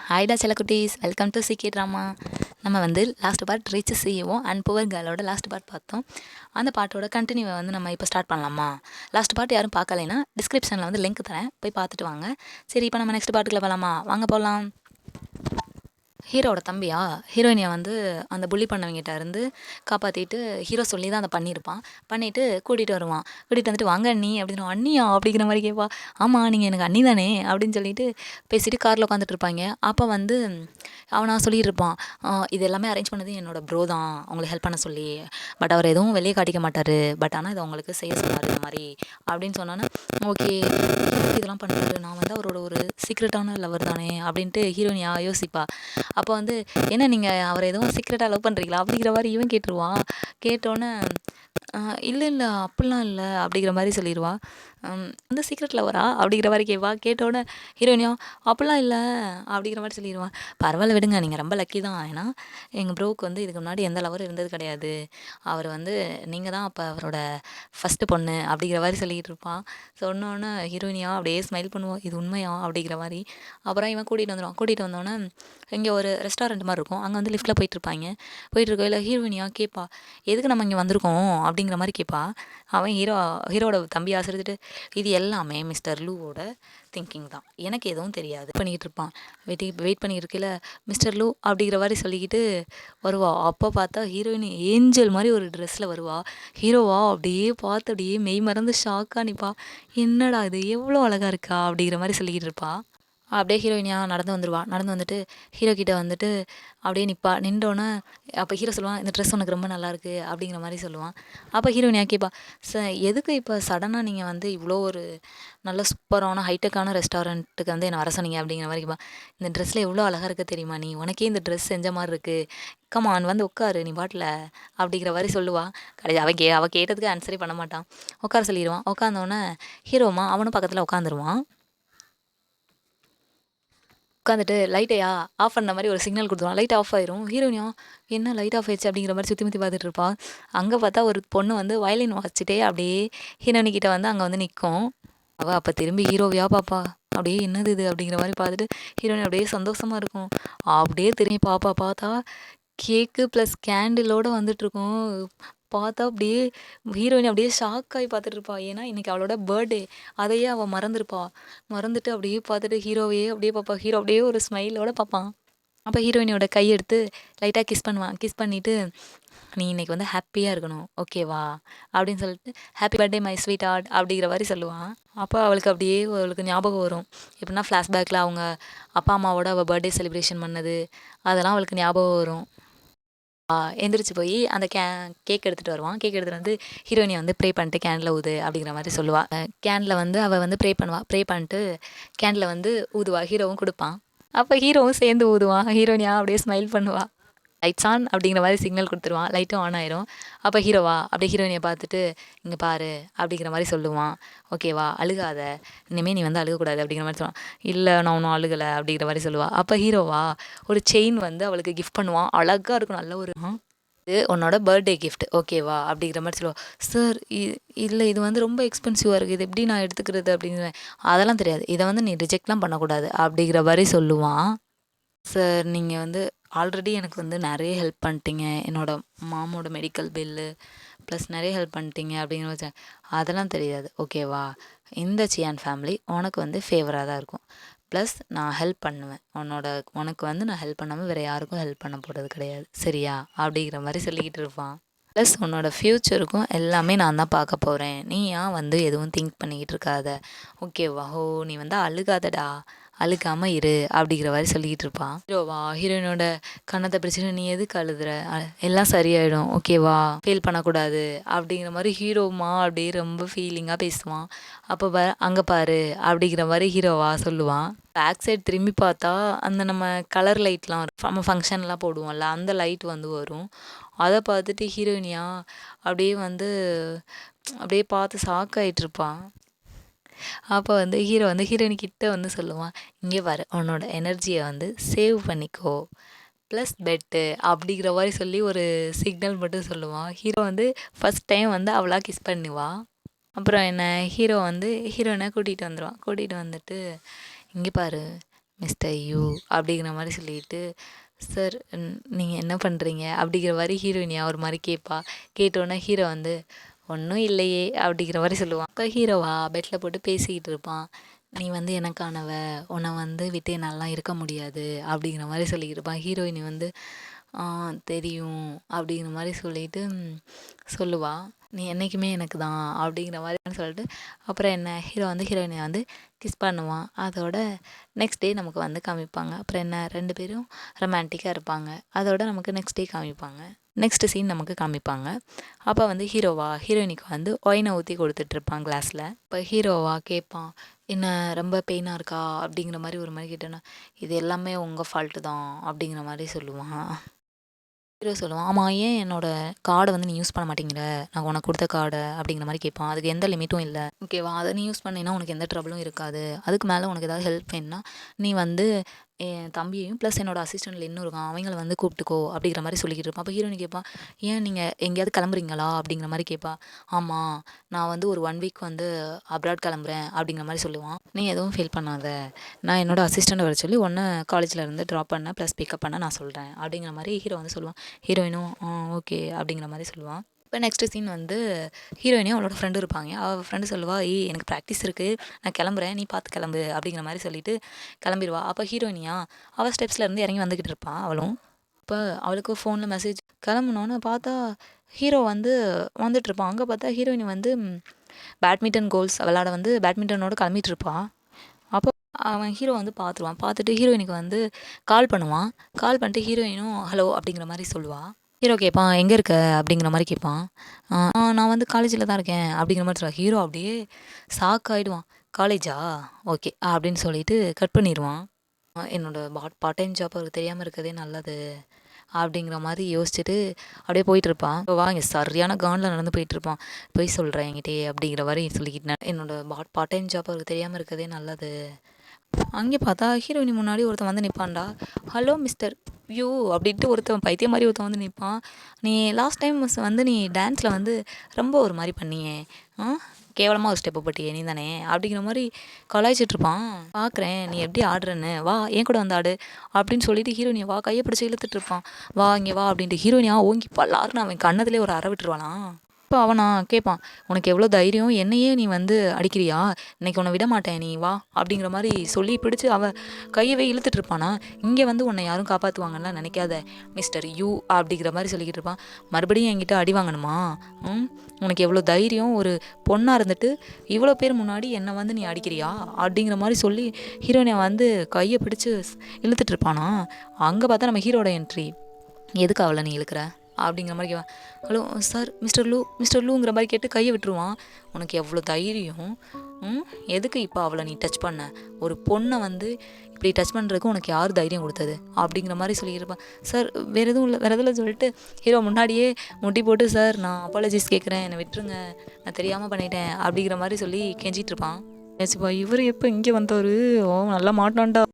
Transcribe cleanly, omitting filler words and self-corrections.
ஹாய்டா செல்லக்குட்டீஸ், welcome to CK drama. நம்ம வந்து last part rich CEO and poor கேர்ளோட லாஸ்ட் பார்ட் பார்த்தோம். அந்த பாட்டோட கண்டினியூவை வந்து நம்ம இப்போ ஸ்டார்ட் பண்ணலாமா? லாஸ்ட் பார்ட் யாரும் பார்க்கலைன்னா டிஸ்கிரிப்ஷனில் வந்து லிங்க் தரேன், போய் பார்த்துட்டு வாங்க. சரி, இப்போ நம்ம நெக்ஸ்ட் பார்ட்டுக்குள்ள போகலாமா? வாங்க போகலாம். ஹீரோட தம்பியா ஹீரோயினியை வந்து அந்த புள்ளி பண்ணவங்கிட்ட இருந்து காப்பாற்றிட்டு ஹீரோ சொல்லி தான் அதை பண்ணியிருப்பான். பண்ணிவிட்டு கூட்டிகிட்டு வருவான். கூட்டிகிட்டு வந்துட்டு வாங்க அண்ணி அப்படின்னு. அண்ணியா அப்படிங்கிற மாதிரி கேட்பா. ஆமாம், நீங்கள் எனக்கு அண்ணி தானே அப்படின்னு சொல்லிட்டு பேசிட்டு காரில் உட்காந்துட்டு இருப்பாங்க. அப்போ வந்து அவனா சொல்லிட்டு இருப்பான், இது எல்லாமே அரேஞ்ச் பண்ணது என்னோட ப்ரோ தான் அவங்களுக்கு ஹெல்ப் பண்ண சொல்லி. பட் அவர் எதுவும் வெளியே காட்டிக்க மாட்டார். பட் ஆனால் இதை அவங்களுக்கு செய்ய சொன்னார் இந்த மாதிரி அப்படின்னு சொன்னோன்னே, ஓகே இதெல்லாம் பண்ணுறாரு, நான் வந்து அவரோட ஒரு சீக்ரெட்டான லவர் தானே அப்படின்ட்டு ஹீரோயினியா யோசிப்பா. அப்போ வந்து என்ன நீங்கள் அவரை எதுவும் சீக்ரெட்டாக லவ் பண்ணுறீங்களா அப்படிங்கிற மாதிரி இவன் கேட்டுருவான். கேட்டோன்னே இல்லை இல்லை அப்படிலாம் இல்லை அப்படிங்கிற மாதிரி சொல்லிடுவா. வந்து சீக்ரெட் லவரா அப்படிங்கிற மாதிரி கேட்பா. கேட்டோன்னே ஹீரோயினியா அப்படிலாம் இல்லை அப்படிங்கிற மாதிரி சொல்லிடுவான். பரவாயில்ல விடுங்க, நீங்கள் ரொம்ப லக்கி தான். ஏன்னா எங்கள் ப்ரோவுக்கு வந்து இதுக்கு முன்னாடி எந்த லவரும் இருந்தது கிடையாது. அவர் வந்து நீங்கள் தான் அப்போ அவரோட ஃபஸ்ட்டு பொண்ணு அப்படிங்கிற மாதிரி சொல்லிக்கிட்டு இருப்பான். சொன்னோன்னே ஹீரோயினியா அப்படியே ஸ்மைல் பண்ணுவோம், இது உண்மையா அப்படிங்கிற மாதிரி. அப்புறம் இவன் கூட்டிகிட்டு வந்துடுவான். கூட்டிகிட்டு வந்தோடனே இங்கே ஒரு ரெஸ்டாரண்ட் மாதிரி இருக்கும், அங்கே வந்து லிஃப்ட்டில் போயிட்டுருப்பாங்க. போயிட்டுருக்கையில் ஹீரோயினியா கேட்பா, எதுக்கு நம்ம இங்கே வந்திருக்கோம் அப்படிங்கிற மாதிரி கேட்பா. அவன் ஹீரோட தம்பி ஆசிரிச்சுட்டு, இது எல்லாமே மிஸ்டர் லூவோட திங்கிங் தான், எனக்கு எதுவும் தெரியாது பண்ணிக்கிட்டு இருப்பான். வெயிட் பண்ணிக்கிட்டு இருக்கையில் மிஸ்டர் லூ அப்படிங்கிற மாதிரி சொல்லிக்கிட்டு வருவா. அப்போ பார்த்தா ஹீரோயின் ஏஞ்சல் மாதிரி ஒரு ட்ரெஸ்ஸில் வருவா. ஹீரோவா அப்படியே பார்த்து அப்படியே மெய் மறந்து ஷாக்காக நிற்பா. என்னடா இது எவ்வளோ அழகாக இருக்கா அப்படிங்கிற மாதிரி சொல்லிக்கிட்டு இருப்பா. அப்படியே ஹீரோயினியாக நடந்து வந்துடுவா. நடந்து வந்துட்டு ஹீரோ கிட்ட வந்துட்டு அப்படியே நிற்பா. நின்றோன்னே அப்போ ஹீரோ சொல்லுவான், இந்த ட்ரெஸ் உனக்கு ரொம்ப நல்லாயிருக்கு அப்படிங்கிற மாதிரி சொல்லுவான். அப்போ ஹீரோயினியாக கேட்பா, எதுக்கு இப்போ சடனாக நீங்கள் வந்து இவ்வளோ ஒரு நல்ல சூப்பரான ஹைடெக்கான ரெஸ்டாரண்ட்டுக்கு வந்து என்னை வர சொன்னீங்க அப்படிங்கிற மாதிரி கேட்பா. இந்த ட்ரெஸ்ஸில் எவ்வளோ அழகாக இருக்க தெரியுமா, நீ உனக்கே இந்த ட்ரெஸ் செஞ்ச மாதிரி இருக்குது, கமான் வந்து உட்காரு நீ பாட்டில் அப்படிங்கிற மாதிரி சொல்லுவாள். கடைசி அவள் கேட்டதுக்கு ஆன்சரே பண்ண மாட்டான். உட்கார சொல்லிடுவான். உட்காந்தோடனே ஹீரோமா அவனும் பக்கத்தில் உட்காந்துருவான். உட்காந்துட்டு லைட்டையா ஆஃப் பண்ண மாதிரி ஒரு சிக்னல் கொடுத்துருவான். லைட் ஆஃப் ஆயிரும். ஹீரோயினியா என்ன லைட் ஆஃப் ஆயிடுச்சு அப்படிங்கிற மாதிரி சுற்றி முற்றி பார்த்துட்டு இருப்பாள். அங்கே பார்த்தா ஒரு பொண்ணு வந்து வயலின் வாசிச்சுட்டே அப்படியே ஹீரோனிக்கிட்ட வந்து அங்கே வந்து நிற்கும். அவள் அப்போ திரும்பி ஹீரோவியா பாப்பா. அப்படியே என்னது இது அப்படிங்கிற மாதிரி பார்த்துட்டு ஹீரோயின் அப்படியே சந்தோஷமாக இருக்கும். அப்படியே திரும்பி பார்த்தா கேக்கு ப்ளஸ் கேண்டிலோடு வந்துட்டுருக்கும். பார்த்தா அப்படியே ஹீரோயின் அப்படியே ஷாக்காகி பார்த்துட்டு இருப்பா. ஏன்னா இன்றைக்கி அவளோட பர்த்டே, அதையே அவள் மறந்துருப்பா. மறந்துட்டு அப்படியே பார்த்துட்டு ஹீரோவையே அப்படியே பார்ப்பா. ஹீரோ அப்படியே ஒரு ஸ்மைலோடு பார்ப்பான். அப்போ ஹீரோயினியோட கையெடுத்து லைட்டாக கிஸ் பண்ணுவான். கிஸ் பண்ணிவிட்டு, நீ இன்றைக்கி வந்து ஹாப்பியாக இருக்கணும், ஓகேவா அப்படின்னு சொல்லிட்டு, happy birthday my sweetheart அப்படிங்கிற மாதிரி சொல்லுவான். அப்போ அவளுக்கு ஞாபகம் வரும். எப்படின்னா ஃப்ளாஷ்பேக்கில் அவங்க அப்பா அம்மாவோட அவள் பர்த்டே செலிப்ரேஷன் பண்ணது அதெல்லாம் அவளுக்கு ஞாபகம் வரும். எந்திரிச்சு போய் அந்த கேக் எடுத்துகிட்டு வருவான். கேக் எடுத்துகிட்டு வந்து ஹீரோயினியை வந்து ப்ரே பண்ணிட்டு கேண்டில் ஊது அப்படிங்கிற மாதிரி சொல்லுவாள். கேண்டில் வந்து அவள் வந்து ப்ரே பண்ணுவாள். ப்ரே பண்ணிட்டு கேண்டில் வந்து ஊதுவா. ஹீரோவும் கொடுப்பான். அப்போ ஹீரோவும் சேர்ந்து ஊதுவான். ஹீரோயினியா அப்படியே ஸ்மைல் பண்ணுவாள். லைட்ஸ் ஆன் அப்படிங்கிற மாதிரி சிக்னல் கொடுத்துருவான். லைட்டும் ஆன் ஆயிரும். அப்போ ஹீரோவா அப்படியே ஹீரோயினியை பார்த்துட்டு, இங்கே பாரு அப்படிங்கிற மாதிரி சொல்லுவான். ஓகேவா, அழுகாத, இனிமேல் நீ வந்து அழுகக்கூடாது அப்படிங்கிற மாதிரி சொல்லுவான். இல்லை நான் ஒன்றும் அழுகலை அப்படிங்கிற மாதிரி சொல்லுவாள். அப்போ ஹீரோவா ஒரு செயின் வந்து அவளுக்கு கிஃப்ட் பண்ணுவான். அழகாக இருக்கும், நல்ல ஒரு இது உன்னோட பர்த்டே கிஃப்ட் ஓகேவா அப்படிங்கிற மாதிரி சொல்லுவாள். சார் இல்லை இது வந்து ரொம்ப எக்ஸ்பென்சிவாக இருக்குது, இது எப்படி நான் எடுத்துக்கிறது அப்படின்னு. அதெல்லாம் தெரியாது, இதை வந்து நீ ரிஜெக்ட்லாம் பண்ணக்கூடாது அப்படிங்கிற மாதிரி சொல்லுவான். சார் நீங்கள் வந்து ஆல்ரெடி எனக்கு வந்து நிறைய ஹெல்ப் பண்ணிட்டீங்க, என்னோடய மாமோட மெடிக்கல் பில்லு ப்ளஸ் நிறைய ஹெல்ப் பண்ணிட்டீங்க அப்படிங்கிற மாதிரி. அதெல்லாம் தெரியாது ஓகேவா, இந்த சியான் ஃபேமிலி உனக்கு வந்து ஃபேவராக தான் இருக்கும். ப்ளஸ் நான் ஹெல்ப் பண்ணுவேன், உனக்கு வந்து நான் ஹெல்ப் பண்ணாமல் வேறு யாருக்கும் ஹெல்ப் பண்ண போகிறது கிடையாது சரியா அப்படிங்கிற மாதிரி சொல்லிக்கிட்டு இருப்பான். ப்ளஸ் உன்னோட ஃப்யூச்சருக்கும் எல்லாமே நான் தான் பார்க்க போகிறேன், நீ ஏன் வந்து எதுவும் திங்க் பண்ணிக்கிட்டு இருக்காத ஓகேவா. நீ வந்து அழுகாதடா, அழுகாமல் இரு அப்படிங்கிற மாதிரி சொல்லிக்கிட்டு இருப்பான். ஹீரோவா ஹீரோயினோட கண்ணத்தை பிடிச்சிட்டு, நீ எதுக்கு அழுதுற, எல்லாம் சரியாயிடும் ஓகேவா, ஃபீல் பண்ணக்கூடாது அப்படிங்கிற மாதிரி ஹீரோமா அப்படியே ரொம்ப ஃபீலிங்காக பேசுவான். அப்போ அங்கே பாரு அப்படிங்கிற மாதிரி ஹீரோவா சொல்லுவான். பேக் சைட் திரும்பி பார்த்தா அந்த நம்ம கலர் லைட்லாம் வரும், நம்ம ஃபங்க்ஷன்லாம் போடுவோம்ல, அந்த லைட் வந்து வரும். அதை பார்த்துட்டு ஹீரோயினியா அப்படியே வந்து அப்படியே பார்த்து ஷாக்காயிட்ருப்பான். அப்போ வந்து ஹீரோ வந்து ஹீரோயின்கிட்ட வந்து சொல்லுவான், இங்கே பாரு உன்னோட எனர்ஜியை வந்து சேவ் பண்ணிக்கோ ப்ளஸ் பெட்டு அப்படிங்கிற மாதிரி சொல்லி ஒரு சிக்னல் மட்டும் சொல்லுவான். ஹீரோ வந்து ஃபஸ்ட் டைம் வந்து அவளாக கிஸ் பண்ணுவான். அப்புறம் என்ன, ஹீரோ வந்து ஹீரோயினை கூட்டிகிட்டு வந்துடுவான். கூட்டிகிட்டு வந்துட்டு, இங்கே பாரு மிஸ்டர் யூ அப்படிங்கிற மாதிரி சொல்லிட்டு, சார் நீங்கள் என்ன பண்ணுறீங்க அப்படிங்கிற மாதிரி ஹீரோயினியா ஒரு மாதிரி கேட்பா. கேட்டோன்னே ஹீரோ வந்து ஒன்றும் இல்லையே அப்படிங்கிற மாதிரி சொல்லுவான். இப்போ ஹீரோவா பெட்டில் போட்டு பேசிக்கிட்டு இருப்பான். நீ வந்து எனக்கானவ, உன்னை வந்து விட்டு என்னாலாம் இருக்க முடியாது அப்படிங்கிற மாதிரி சொல்லிக்கிட்டு இருப்பான். ஹீரோயினி வந்து தெரியும் அப்படிங்கிற மாதிரி சொல்லிட்டு சொல்லுவா. நீ என்றைக்குமே எனக்கு தான் அப்படிங்கிற மாதிரி சொல்லிட்டு அப்புறம் என்ன ஹீரோ வந்து ஹீரோயினை வந்து கிஸ் பண்ணுவான். அதோட நெக்ஸ்ட் டே நமக்கு வந்து காமிப்பாங்க. அப்புறம் என்ன 2 பேரும் ரொமான்டிக்காக இருப்பாங்க. அதோட நமக்கு நெக்ஸ்ட் டே காமிப்பாங்க. நெக்ஸ்ட் சீன் நமக்கு காமிப்பாங்க. அப்போ வந்து ஹீரோவா ஹீரோயினிக்கு வந்து ஒயினை ஊற்றி கொடுத்துட்ருப்பான் கிளாஸில். இப்போ ஹீரோவா கேட்பான், என்ன ரொம்ப பெயினாக இருக்கா அப்படிங்கிற மாதிரி ஒரு மாதிரி கேட்டோன்னா, இது எல்லாமே உங்கள் ஃபால்ட்டு தான் அப்படிங்கிற மாதிரி சொல்லுவான். ஹீரோ சொல்லுவான், ஆமாம் ஏன் என்னோட கார்டை வந்து நீ யூஸ் பண்ண மாட்டேங்கிற, நான் உனக்கு கொடுத்த கார்டை அப்படிங்கிற மாதிரி கேட்பான். அதுக்கு எந்த லிமிட்டும் இல்லை, ஓகேவா, அதை நீ யூஸ் பண்ணினா உனக்கு எந்த ட்ரபிளும் இருக்காது. அதுக்கு மேலே உனக்கு ஏதாவது ஹெல்ப் வேணும்னா நீ வந்து என் தம்பியையும் ப்ளஸ் என்னோட அசிஸ்டண்ட்டில் இன்னும் இருக்கான் அவங்கள வந்து கூப்பிட்டுக்கோ அப்படிங்கிற மாதிரி சொல்லிக்கிட்டு இருப்பான். அப்போ ஹீரோனி கேட்பான், ஏன் நீங்கள் எங்கேயாவது கிளம்புறீங்களா அப்படிங்கிற மாதிரி கேட்பா. ஆமாம் நான் வந்து ஒரு 1 வீக் வந்து அப்ராட் கிளம்புறேன் அப்படிங்கிற மாதிரி சொல்லுவான். நீ எதுவும் ஃபீல் பண்ணாத, நான் என்னோட அசிஸ்டண்ட்டை வர சொல்லி ஒன்று காலேஜில் இருந்து ட்ராப் பண்ண ப்ளஸ் பிக்கப் பண்ண நான் சொல்கிறேன் அப்படிங்கிற மாதிரி ஹீரோ வந்து சொல்லுவான். ஹீரோயினும் ஓகே அப்படிங்கிற மாதிரி சொல்லுவான். இப்போ நெக்ஸ்ட் சீன் வந்து ஹீரோயினையும் அவளோட ஃப்ரெண்டு இருப்பாங்க. அவள் ஃப்ரெண்டு சொல்லுவா, எனக்கு ப்ராக்டிஸ் இருக்குது, நான் கிளம்புறேன், நீ பார்த்து கிளம்பு அப்படிங்கிற மாதிரி சொல்லிட்டு கிளம்பிடுவா. அப்போ ஹீரோயினியா அவள் ஸ்டெப்ஸ்லேருந்து இறங்கி வந்துக்கிட்டு இருப்பான் அவளும். இப்போ அவளுக்கு ஃபோனில் மெசேஜ் கிளம்புனோன்னு பார்த்தா ஹீரோ வந்து வந்துட்டுருப்பான். அங்கே பார்த்தா ஹீரோயினி வந்து பேட்மிண்டன் கோல்ஸ் விளாட வந்து பேட்மிண்டனோட கிளம்பிட்டு இருப்பான். அப்போ அவன் ஹீரோ வந்து பார்த்துருவான். பார்த்துட்டு ஹீரோயினுக்கு வந்து கால் பண்ணுவான். கால் பண்ணிட்டு ஹீரோயினும் ஹலோ அப்படிங்கிற மாதிரி சொல்லுவாள். ஹீரோ கேட்பான், எங்கே இருக்க அப்படிங்கிற மாதிரி கேட்பான். நான் வந்து காலேஜில் தான் இருக்கேன் அப்படிங்கிற மாதிரி சொல்லுவாள். ஹீரோ அப்படியே ஷாக் ஆகிடுவான். காலேஜா, ஓகே அப்படின்னு சொல்லிட்டு கட் பண்ணிடுவான். என்னோட பார்ட் டைம் ஜாப் அவருக்கு தெரியாமல் இருக்கிறதே நல்லது அப்படிங்கிற மாதிரி யோசிச்சுட்டு அப்படியே போயிட்டுருப்பான். வா இங்கே சரியான கானில் நடந்து போயிட்டுருப்பான். போய் சொல்கிறேன் என்கிட்டே அப்படிங்கிற மாதிரி சொல்லிக்கிட்டேன். என்னோட பார்ட் டைம் ஜாப் அவருக்கு தெரியாமல் இருக்கிறதே நல்லது. அங்கே பார்த்தா ஹீரோயினி முன்னாடி ஒருத்தன் வந்து நிற்பான்டா. ஹலோ மிஸ்டர் யூ அப்படின்ட்டு ஒருத்தன் பைத்தியம் மாதிரி ஒருத்தன் வந்து நிற்பான். நீ லாஸ்ட் டைம் வந்து நீ டான்ஸில் வந்து ரொம்ப ஒரு மாதிரி பண்ணியே, கேவலமாக ஒரு ஸ்டெப்பு போட்டியே நீ தானே அப்படிங்கிற மாதிரி கலாய்ச்சிட்ருப்பான். பார்க்குறேன் நீ எப்படி ஆடுறன்னு, வா என் கூட வந்து ஆடு அப்படின்னு சொல்லிட்டு ஹீரோயினியை வா கையை பிடிச்சி இழுத்துட்டு இருப்பான். வா இங்கே வா அப்படின்ட்டு ஹீரோயினியா ஓங்கி பல்லாருன்னு அவன் கண்ணத்துலேயே ஒரு அற விட்டுருவானான். இப்போ அவனா கேட்பான், உனக்கு எவ்வளோ தைரியம், என்னையே நீ வந்து அடிக்கிறியா, இன்னைக்கு உன்னை விட மாட்டேன் நீ வா அப்படிங்கிற மாதிரி சொல்லி பிடிச்சி அவன் கையவே இழுத்துட்டு இருப்பானா. இங்கே வந்து உன்னை யாரும் காப்பாற்றுவாங்கன்னா நினைக்காத மிஸ்டர் யூ அப்படிங்கிற மாதிரி சொல்லிக்கிட்டு இருப்பான். மறுபடியும் என்கிட்ட அடி வாங்கணுமா, உனக்கு எவ்வளோ தைரியம், ஒரு பொண்ணாக இருந்துட்டு இவ்வளோ பேர் முன்னாடி என்னை வந்து நீ அடிக்கிறியா அப்படிங்கிற மாதிரி சொல்லி ஹீரோயினை வந்து கையை பிடிச்சி இழுத்துட்டு இருப்பானா. அங்கே பார்த்தா நம்ம ஹீரோட என்ட்ரி. எதுக்கு அவளை நீ இழுக்கிற அப்படிங்கிற மாதிரி கேட்பான். ஹலோ சார் மிஸ்டர் லூங்கிற மாதிரி கேட்டு கையை விட்டுருவான். உனக்கு எவ்வளோ தைரியம், எதுக்கு இப்போ அவளை நீ டச் பண்ண, ஒரு பொண்ணை வந்து இப்படி டச் பண்ணுறதுக்கு உனக்கு யார் தைரியம் கொடுத்தது அப்படிங்கிற மாதிரி சொல்லியிருப்பான். சார் வேறு எதுவும் சொல்லிட்டு ஹீரோ முன்னாடியே முட்டி போட்டு, சார் நான் அப்பாலஜிஸ் கேட்குறேன், என்னை விட்டுருங்க, நான் தெரியாமல் பண்ணிட்டேன் அப்படிங்கிற மாதிரி சொல்லி கெஞ்சிட்டு இருப்பான். இவர் எப்போ இங்கே வந்தவர், நல்லா மாட்டான்டா.